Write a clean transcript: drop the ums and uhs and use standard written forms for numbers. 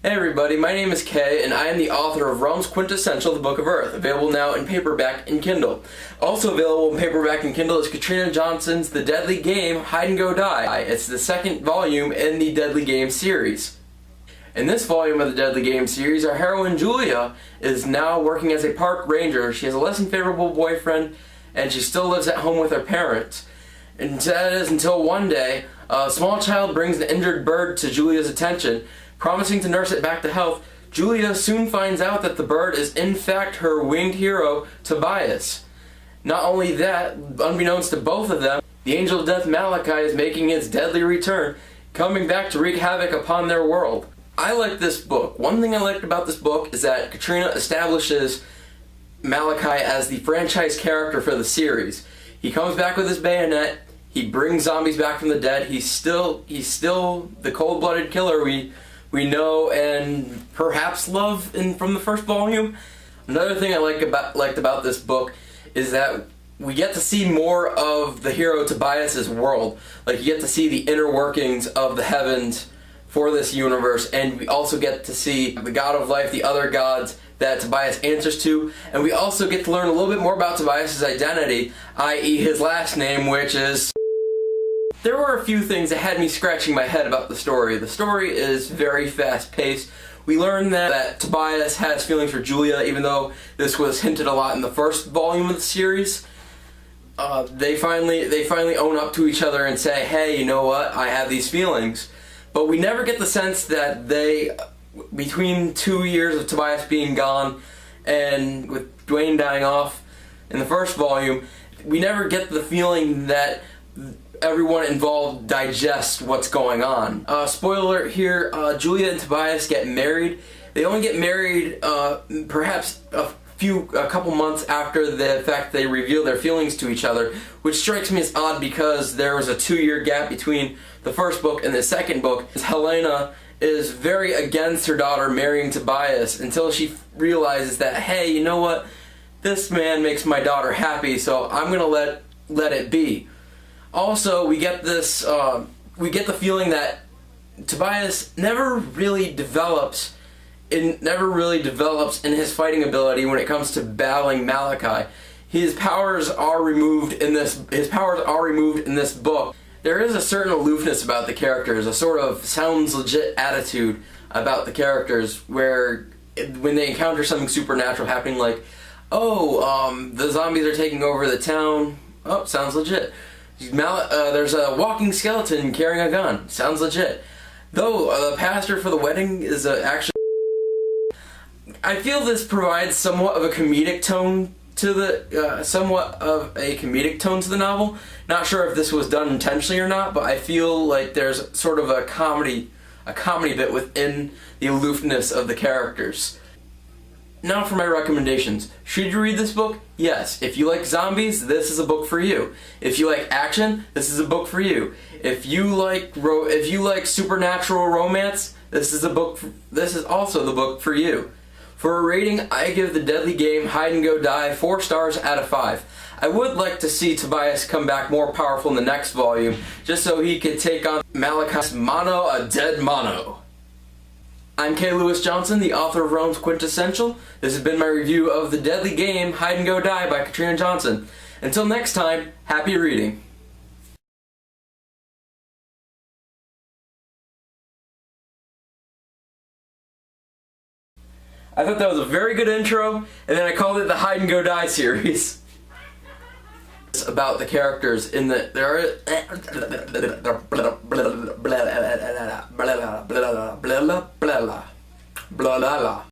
Hey everybody, my name is Kay, and I am the author of Realms Quintessential, The Book of Earth, available now in paperback and Kindle. Also available in paperback and Kindle is Katrina Johnson's The Deadly Game, Hide and Go Die. It's the second volume in the Deadly Game series. In this volume of the Deadly Game series, our heroine Julia is now working as a park ranger. She has a less than favorable boyfriend, and she still lives at home with her parents. And that is until one day, a small child brings an injured bird to Julia's attention. Promising to nurse it back to health, Julia soon finds out that the bird is in fact her winged hero, Tobias. Not only that, unbeknownst to both of them, the angel of death Malachi is making its deadly return, coming back to wreak havoc upon their world. I like this book. One thing I liked about this book is that Katrina establishes Malachi as the franchise character for the series. He comes back with his bayonet, he brings zombies back from the dead, he's still the cold-blooded killer we know and perhaps love from the first volume. Another thing I liked about this book is that we get to see more of the hero Tobias's world. Like, you get to see the inner workings of the heavens for this universe, and we also get to see the god of life, the other gods that Tobias answers to, and we also get to learn a little bit more about Tobias's identity, i.e. his last name, which is... There were a few things that had me scratching my head about the story. The story is very fast-paced. We learn that Tobias has feelings for Julia, even though this was hinted a lot in the first volume of the series. They finally own up to each other and say, hey, you know what, I have these feelings. But we never get the sense that between 2 years of Tobias being gone and with Dwayne dying off in the first volume, we never get the feeling that everyone involved digests what's going on. Spoiler alert here, Julia and Tobias get married. They only get married perhaps a couple months after the fact they reveal their feelings to each other, which strikes me as odd because there was a 2-year gap between the first book and the second book. Helena is very against her daughter marrying Tobias until she realizes that, hey, you know what, this man makes my daughter happy, so I'm gonna let it be. Also, we get the feeling that Tobias never really develops in his fighting ability when it comes to battling Malachi. His powers are removed in this book. There is a certain aloofness about the characters, a sort of sounds legit attitude about the characters, where when they encounter something supernatural happening, like, the zombies are taking over the town. Oh, sounds legit. There's a walking skeleton carrying a gun. Sounds legit. Though the pastor for the wedding is actually... I feel this provides somewhat of a comedic tone to the novel. Not sure if this was done intentionally or not, but I feel like there's sort of a comedy bit within the aloofness of the characters. Now for my recommendations. Should you read this book? Yes. If you like zombies, this is a book for you. If you like action, this is a book for you. If you like supernatural romance, this is also the book for you. For a rating, I give The Deadly Game, Hide and Go Die 4 stars out of 5. I would like to see Tobias come back more powerful in the next volume, just so he could take on Malachi's Mono, a dead mono. I'm Kay Lewis Johnson, the author of Realms Quintessential. This has been my review of The Deadly Game, Hide and Go Die by Katrina Johnson. Until next time, happy reading. I thought that was a very good intro, and then I called it the Hide and Go Die series. It's about the characters in the...